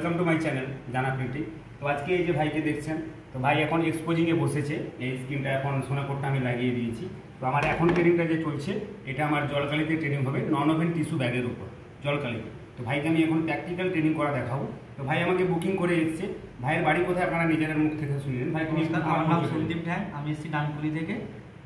Welcome to my channel জানা printing. তো আজকে এই যে ভাইকে দেখছেন, তো ভাই এখন এক্সপোজিংয়ে বসেছে। এই স্ক্রিনটা এখন সোনাকোটটা আমি লাগিয়ে দিয়েছি। তো আমার এখন ট্রেনিংটা যে চলছে, এটা আমার জলকালিতে ট্রেনিং হবে, নন ওভেন টিস্যু ব্যাগের উপর জলকালিতে। তো ভাইকে আমি এখন প্র্যাকটিক্যাল ট্রেনিং করা দেখাবো। তো ভাই আমাকে বুকিং করে এসছে। ভাইয়ের বাড়ি কোথায় আপনারা নিজের মুখ থেকে শুনলেন। ভাই তুমি? আমার নাম সন্দীপ ঢ্যাং, আমি এসেছি ডানকুনি থেকে।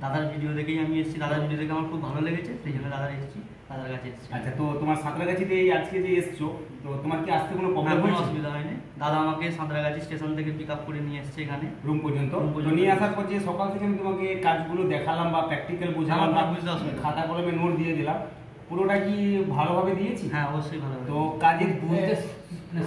দাদার ভিডিও দেখেই আমি এসেছি, দাদার ভিডিও দেখে আমার খুব ভালো লেগেছে, সেই জন্য দাদার এসেছি, দাদার কাছে এসেছি। আচ্ছা, তো তোমার সাঁতরাগাছিতে এই আজকে যে এসছো, তো তোমার কি আসতে কোনো প্রবলেম কোনো হয়েছে? অসুবিধা হয়নি। দাদা আমাকে সাঁতরাগাছি স্টেশন থেকে পিক আপ করে নিয়ে এসছে এখানে রুম পর্যন্ত। তো নিয়ে আসার পর যে সকাল থেকে আমি তোমাকে কাজগুলো দেখালাম বা প্র্যাকটিক্যাল বোঝালাম বা বুঝতে অসুবিধা, খাতা কলমে নোট দিয়ে দিলাম, পুরোটা কি ভালোভাবে দিয়েছি? হ্যাঁ অবশ্যই ভালো। তো কাজের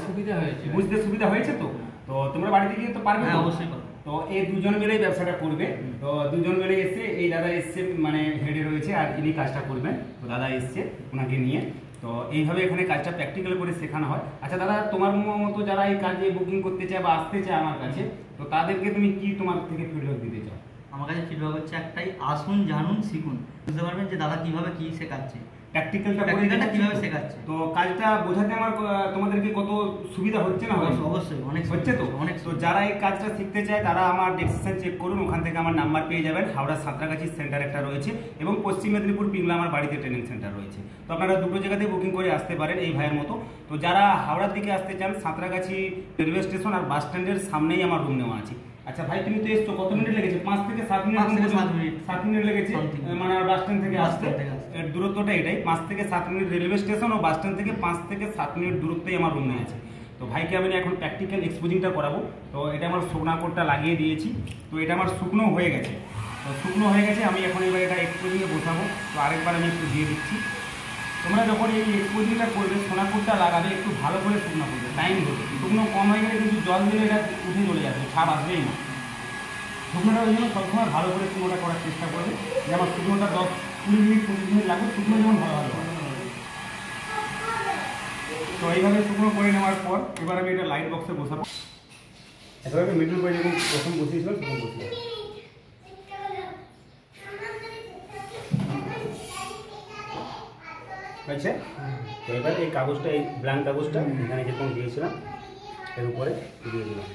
সুবিধা হয়েছে, বুঝতে সুবিধা হয়েছে। তো তো তোমরা বাড়িতে গিয়ে তো পারবে? হ্যাঁ অবশ্যই পারবে। তো এই দুজন মিলেই ব্যবসাটা করবে। তো দুজন মিলে এসছে, এই দাদা এসছে মানে হেডে রয়েছে, আর ইনি কাজটা করবেন। তো দাদা এসছে ওনাকে নিয়ে। তো এইভাবে এখানে কাজটা প্র্যাকটিক্যাল করে শেখানো হয়। আচ্ছা দাদা, তোমার মতো যারা এই কাজে বুকিং করতে চায় বা আসতে চায় আমার কাছে, তো তাদেরকে তুমি কি তোমার থেকে ফিডব্যাক দিতে চাও? আমার কাছে ফিডব্যাক হচ্ছে একটাই, আসুন জানুন শিখুন, বুঝতে পারবেন যে দাদা কিভাবে কি শেখাচ্ছে, প্র্যাকটিক্যালটা কিভাবে শেখাচ্ছে। তো কাজটা বোঝাতে আমার তোমাদেরকে কত সুবিধা হচ্ছে না? অবশ্যই অনেক হচ্ছে। তো অনেক। তো যারা এই কাজটা শিখতে চায় তারা আমার ডেসক্রিপশন চেক করুন, ওখান থেকে আমার নাম্বার পেয়ে যাবেন। হাওড়া সাঁতরাগাছি সেন্টার একটা রয়েছে এবং পশ্চিম মেদিনীপুর পিংলা আমার বাড়িতে ট্রেনিং সেন্টার রয়েছে। তো আপনারা দুটো জায়গাতে বুকিং করে আসতে পারেন এই ভাইয়ের মতো। তো যারা হাওড়ার দিকে আসতে চান, সাঁতরাগাছি রেলওয়ে স্টেশন আর বাস স্ট্যান্ডের সামনেই আমার রুম নেওয়া আছে। আচ্ছা ভাই, তুমি তো এসছো, কত মিনিট লেগেছে? 5 থেকে 7 মিনিট। 7 মিনিট লেগেছে, মানে বাস স্ট্যান্ড থেকে আসতে এর দূরত্বটা এটাই, 5 থেকে 7 মিনিট। রেলওয়ে স্টেশন ও বাস স্ট্যান্ড থেকে 5 থেকে 7 মিনিট দূরত্বেই আমার রুম নিয়ে আছে। তো ভাইকে আমি এখন প্র্যাকটিক্যাল এক্সপোজিংটা করাবো। তো এটা আমার সোনাকোটটা লাগিয়ে দিয়েছি। তো এটা আমার শুকনো হয়ে গেছে। তো শুকনো হয়ে গেছে, আমি এখন এবার এটা এক্সপোজিংয়ে বসাবো। তো আরেকবার আমি একটু দিয়ে দিচ্ছি। তোমরা যখন এই এক্সপোজিংটা করবে, সোনাকোটটা লাগাবে, একটু ভালো করে শুকনো করবে, টাইম দেবে। শুকনো কম হয়ে গেলে কিন্তু জল দিলে এটা উঠে চলে যাবে, ছাপ আসবেই না। শুকনোটা ওই জন্য সবসময় ভালো করে শুকনোটা করার চেষ্টা করবে, যে আমার শুকনোটা 10-20 মিনিট 25 মিনিট লাগবে, শুকনো যেমন ভালো হয়। তো এইভাবে শুকনো করে নেওয়ার পর এবার আমি এটা লাইট বক্সে বসাবো। এবার আমি মিডল করে যখন প্রথম বসিয়েছিলাম তখন বসিয়ে আচ্ছা। তো এবার এই কাগজটা, এই ব্ল্যাঙ্ক কাগজটা এখানে যেরকম দিয়েছিলাম এর উপরে দিয়ে দিলাম।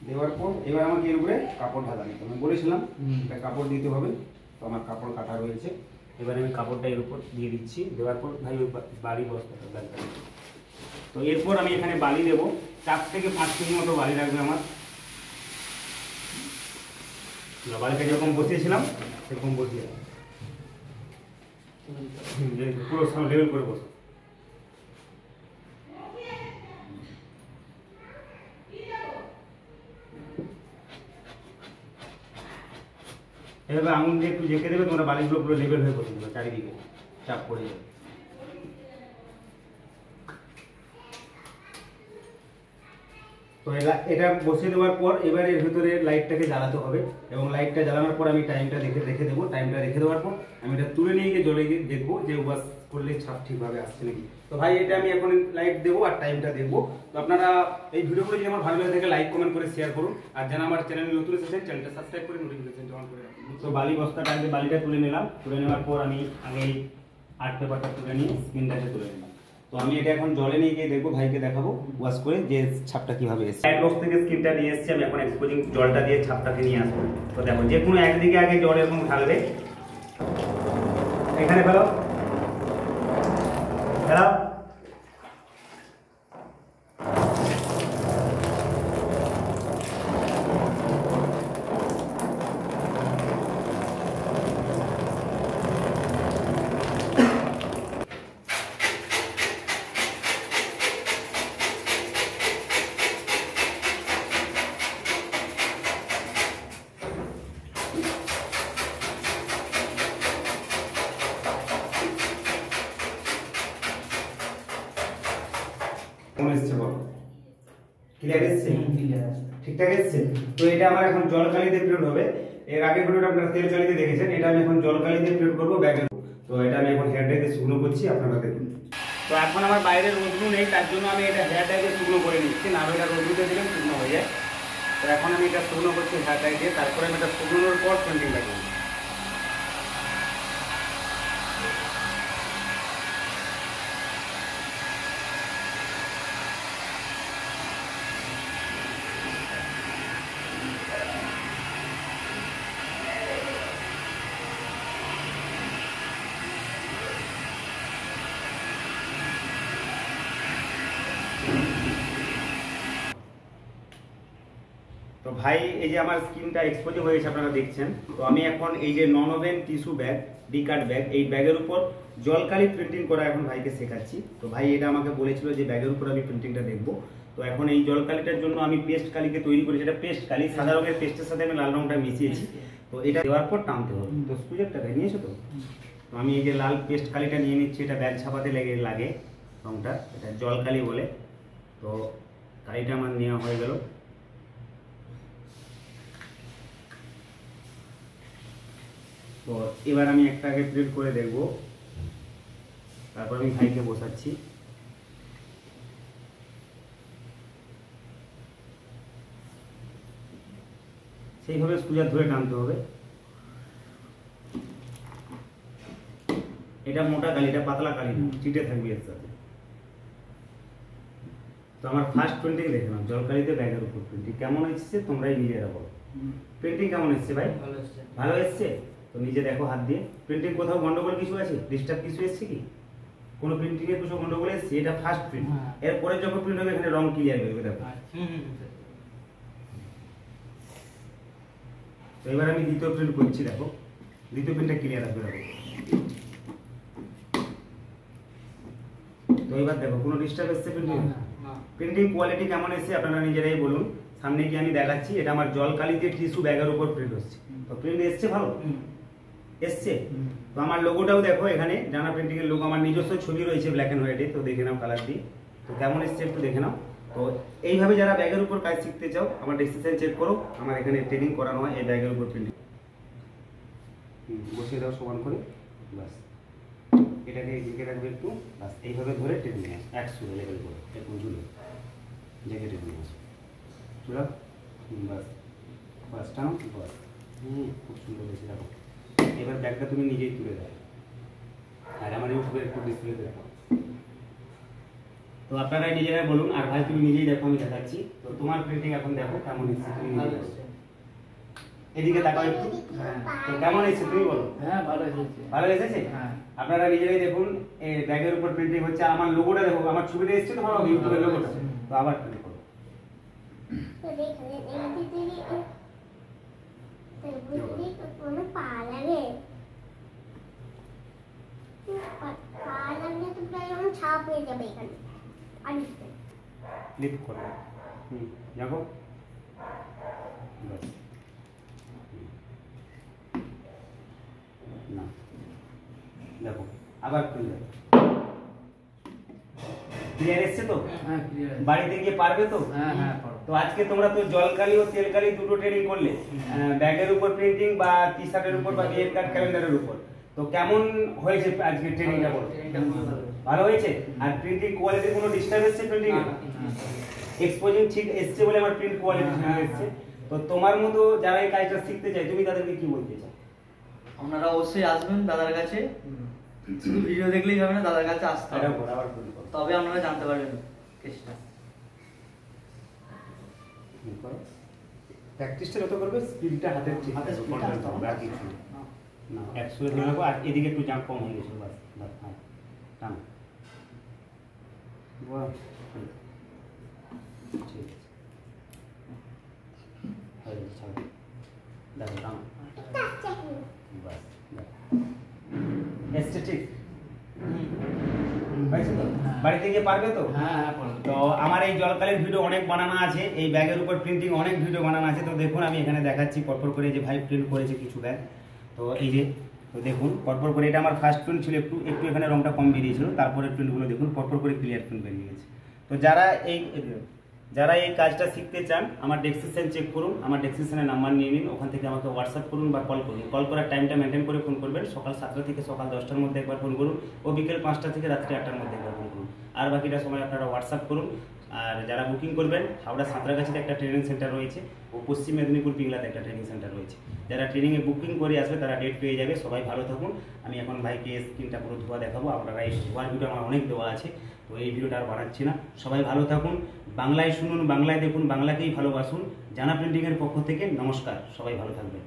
দেওয়ার পর এবার আমাকে এর উপরে কাপড় ঢাকা নিতে হবে। আমি বলেছিলাম একটা কাপড় দিতে হবে, তো আমার কাপড় কাটা রয়েছে। এবার আমি কাপড়টা এর উপর দিয়ে দিচ্ছি। দেওয়ার পর ভাই ওই বালি বস্তাটা লাগবে। তো এরপর আমি এখানে বালি দেবো, 4 থেকে 5 কেজি মতো বালি লাগবে আমার। বালিটা যেরকম বসিয়েছিলাম সেরকম বসিয়ে পুরো লেভেল করে বসো। এভাবে আঙুল দিয়ে একটু জেঁকে দেবে, তোমরা বালিগুলো পুরো লেভেল হয়ে বসে দেবে, চারিদিকে চাপ পড়ে যাবে। তো এটা বসিয়ে দেওয়ার পর এবার এর ভিতরে লাইটটাকে জ্বালাতে হবে, এবং লাইটটা জ্বালানোর পর আমি টাইমটা রেখে দেবো। টাইমটা রেখে দেওয়ার পর আমি এটা তুলে নিয়ে গিয়ে জলে গিয়ে দেখবো যে ওয়াশ করলে ছাপ ঠিকভাবে আসছে নাকি। তো ভাই এটা আমি এখন লাইট দেবো আর টাইমটা দেখবো। তো আপনারা এই ভিডিওগুলো যদি আমার ভালো লাগে থাকে লাইক কমেন্ট করে শেয়ার করুন, আর যারা আমার চ্যানেলে নতুন এসেছেন চ্যানেলটা সাবস্ক্রাইব করে নোটিফিকেশনটা অন করে রাখুন। তো বালি বস্তাটা আগে বালিটা তুলে নিলাম। তুলে নেওয়ার পর আমি আগে আর্ট পেপারটা তুলে নিয়ে স্ক্রিনটাকে তুলে নিলাম। তো আমি এটা এখন জলে নিয়ে গিয়ে দেখবো, ভাইকে দেখাবো ওয়াশ করে যে ছাপটা কিভাবে এসেছে। লাইট বক্স থেকে স্ক্রিনটা নিয়ে এসেছি, আমি এখন এক্সপোজিং জলটা দিয়ে ছাপটাকে নিয়ে আসবো। তো দেখো, যে কোনো একদিকে আগে জল এরকম ঢালবে, এখানে ফেলো ফেলাও। ক্লিয়ার এসছে? ঠিকঠাক এসছে। তো এটা আমার এখন জলকালিতে প্রিন্ট হবে। এর আগে ভিডিওটা আপনারা তেল কালিতে দেখেছেন, এটা আমি এখন জলকালিতে প্রিন্ট করবো ব্যাগে। তো এটা আমি এখন হেয়ার ড্রাইতে শুকনো করছি, আপনারা দেখুন। তো এখন আমার বাইরে রোদ্রু নেই, তার জন্য আমি এটা হেয়ার ড্রাইতে শুকনো করে নিচ্ছি, না এটা রোদ্রুতে দিলে শুকনো হয়ে যায়। তো এখন আমি এটা শুকনো করছি হেয়ার ড্রাই দিয়ে, তারপরে আমি এটা শুকনোর পর পেন্টিং লাগবে। ভাই এই যে আমার স্কিনটা এক্সপোজ হয়েছে আপনারা দেখছেন, তো আমি এখন এই যে non woven tissue bag, D-cut bag, এই ব্যাগের উপর জলকালি প্রিন্টিং করা এখন ভাইকে শেখাচ্ছি। তো ভাই এটা আমাকে বলেছিল যে ব্যাগের উপর আমি প্রিন্টিংটা দেখবো। তো এখন এই জলকালিটার জন্য আমি পেস্ট কালিকে তৈরি করেছি, এটা পেস্ট কালি, সাদা রঙের পেস্টের সাথে আমি লাল রঙটা মিশিয়েছি। তো এটা দেওয়ার পর টানতে হবে। তো সুযোগটা নিয়েছো তো? তো আমি এই যে লাল পেস্ট কালিটা নিয়ে নিচ্ছি, এটা ব্যাগ ছাপাতে লাগে রঙটা, এটা জলকালি বলে। তো কালিটা আমার নেওয়া হয়ে গেল। তো এবার আমি একটা আগে প্রিন্ট করে দেখব, তারপর আমি ভাইকে বসাচ্ছি। সেইভাবে সুজা ধরে টানতে হবে। এটা মোটা কালি, এটা পাতলা কালি না, চিটে থাকবে এর সাথে। তো আমার ফার্স্ট প্রিন্টিং দেখে নাও, জলকালিতে ব্যাগের উপর প্রিন্টিং কেমন এসেছে তোমরাই নিজেরা বলো। প্রিন্টিং কেমন এসেছে ভাই? ভালো এসেছে? তো নিজে দেখো হাত দিয়ে। প্রিন্টিং কোথাও গন্ডগোল কিছু আছে, ডিস্টার্ব কিছু এসেছে কি? কোনো প্রিন্টিং এর কিছু গন্ডগোল এসেছে? এটা ফার্স্ট প্রিন্ট, এরপরে যখন প্রিন্ট হবে এখানে রং ক্লিয়ার হয়ে যাবে। দেখো তো এবার আমি দ্বিতীয় প্রিন্ট করছি, দেখো দ্বিতীয় প্রিন্টটা ক্লিয়ার আসবে। দেখো তো এবার দেখো কোনো ডিস্টার্ব এসেছে প্রিন্টিং? প্রিন্টিং কোয়ালিটি কেমন এসেছে আপনারা নিজেরাই বলুন। সামনে গিয়ে আমি দেখাচ্ছি। এটা আমার জলকালিতে টিস্যু ব্যাগের উপর প্রিন্ট হচ্ছে। তো প্রিন্ট এসছে ভালো এসছে। তো আমার লোগোটাও দেখো এখানে, জানা প্রিন্টিং এর লোগো, আমার নিজস্ব ছবি রয়েছে ব্ল্যাক এন্ড হোয়াইটে। তো দেখে নাও কালার দিয়ে, তো কেমন এসছে একটু দেখে নাও। তো এইভাবে যারা ব্যাগের উপর কাজ শিখতে চাও আমার ডেসক্রিপশন চেক করো, আমার এখানে ট্রেনিং করানো হয় এই ব্যাগের উপর প্রিন্টিং। বসিয়ে দাও সমান করে, বাস এটাকে ঢেকে রাখবে একটু, বাস এইভাবে ধরে টেনে নিয়ে আসো, এক সুরে লেভেল করে একটু ঝুলে ঢেকে টেনে নিয়ে আসো, চুলা বাস বাস টানো, বাস খুব সুন্দর হয়েছে। দেখো এবার ব্যাগটা তুমি নিজেই তুলে দাও, আর আমার ইউটিউবের একটু ডিসপ্লেতে দেখো। তো আপনারা নিজেরাই বলুন। আর ভাই তুমি নিজেই দেখো, আমি দেখাচ্ছি। তো তোমার প্রিন্টিং এখন দেখো কেমন এসেছে, তুমি এদিকে তাকাও একটু। তো কেমন এসেছে তুমি বলো? হ্যাঁ ভালো এসেছে। ভালো এসেছে? হ্যাঁ। আপনারা নিজেরাই দেখুন, এই ব্যাগের উপর প্রিন্টিং হচ্ছে। আর আমার লোগোটা দেখো, আমার ছবিটা এসেছে তো ভালো, ইউটিউবের লোগোটা। তো আবার প্রিন্ট করো। ক্লিক করো, দেখো না, দেখো আবার খুলবে। ক্লিয়ার এসছে তো? হ্যাঁ ক্লিয়ার। বাড়িতে গিয়ে পারবে তো? হ্যাঁ হ্যাঁ। তো আজকে তোমরা তো জলকালি ও তেলকালি দুটো ট্রেনিং করলে, ব্যাগের উপর প্রিন্টিং বা টি শার্টের উপর বা বিয়ের কার্ড ক্যালেন্ডারের উপর। তো কেমন হয়েছে আজকে ট্রেনিংটা? বলো। ভালো হয়েছে? আর প্রিন্টিং কোয়ালিটি কোনো ডিস্টার্ব এসছে প্রিন্টিং এ? এক্সপোজিং ঠিক এসছে বলে আমার প্রিন্ট কোয়ালিটি ঠিক এসছে। তো তোমার মতো যারা এই কাজটা শিখতে চায় তুমি তাদেরকে কি বলতে চাও? আপনারা অবশ্যই আসবেন দাদার কাছে, শুধু ভিডিও দেখলেই হবে না, দাদার কাছে আসতে হবে, তবে আপনারা জানতে পারবেন কেসটা। প্র্যাকটিসটা যত করবে স্পিডটা হাতের ঠিক হাতের স্পিডটা আসতে হবে আর কিছু না। 100 ধরে রাখো, আর এদিকে একটু জাম্প কম হয়ে গেছে, বাস বাস। হ্যাঁ টান, বাহ ঠিক আছে, হয়ে গেছে, ছাড়ো, দেখো টান, বাস এস্থেটিক পাইছো তো? বাড়িতে গিয়ে পারবে তো? হ্যাঁ হ্যাঁ। তো আমার এই জলকালির ভিডিও অনেক বানানো আছে, এই ব্যাগের উপর প্রিন্টিং অনেক ভিডিও বানানো আছে। তো দেখুন আমি এখানে দেখাচ্ছি পরপর করে যে ভাই প্রিন্ট করেছে কিছু ব্যাগ। তো এই যে, তো দেখুন পরপর করে, এটা আমার ফার্স্ট প্রিন্ট ছিল, একটু একটু এখানে রংটা কম বেরিয়েছিল, তারপরে প্রিন্টগুলো দেখুন পরপর করে ক্লিয়ার প্রিন্ট বেরিয়ে গেছে। তো যারা এই কাজটা শিখতে চান আমার ডেসক্রিপশন চেক করুন, আমার ডেসক্রিপশনের নাম্বার নিয়ে নিন, ওখান থেকে আমাকে হোয়াটসঅ্যাপ করুন বা কল করুন। কল করার টাইমটা মেনটেন করে ফোন করবেন, সকাল 7টা থেকে সকাল 10টার মধ্যে একবার ফোন করুন, ও বিকেল 5টা থেকে রাত্রি 8টার মধ্যে একবার ফোন করুন। আর বাকিটা সময় আপনারা হোয়াটসঅ্যাপ করুন। আর যারা বুকিং করবেন, হাওড়া সাঁতরাগাছিতে একটা ট্রেনিং সেন্টার রয়েছে, ও পশ্চিম মেদিনীপুর পিংলাতে একটা ট্রেনিং সেন্টার রয়েছে। যারা ট্রেনিংয়ে বুকিং করে আসবে তারা ডেট পেয়ে যাবে। সবাই ভালো থাকুন। আমি এখন ভাইকে স্ক্রিনটা পুরো ধোয়া দেখাবো, আপনারা এই ধোয়ার ভিডিও আমার অনেক দেওয়া আছে, তো এই ভিডিওটা আর বানাচ্ছি না। সবাই ভালো থাকুন, বাংলায় শুনুন, বাংলায় দেখুন, বাংলাকেই ভালোবাসুন। জানা প্রিন্টিংয়ের পক্ষ থেকে নমস্কার, সবাই ভালো থাকবেন।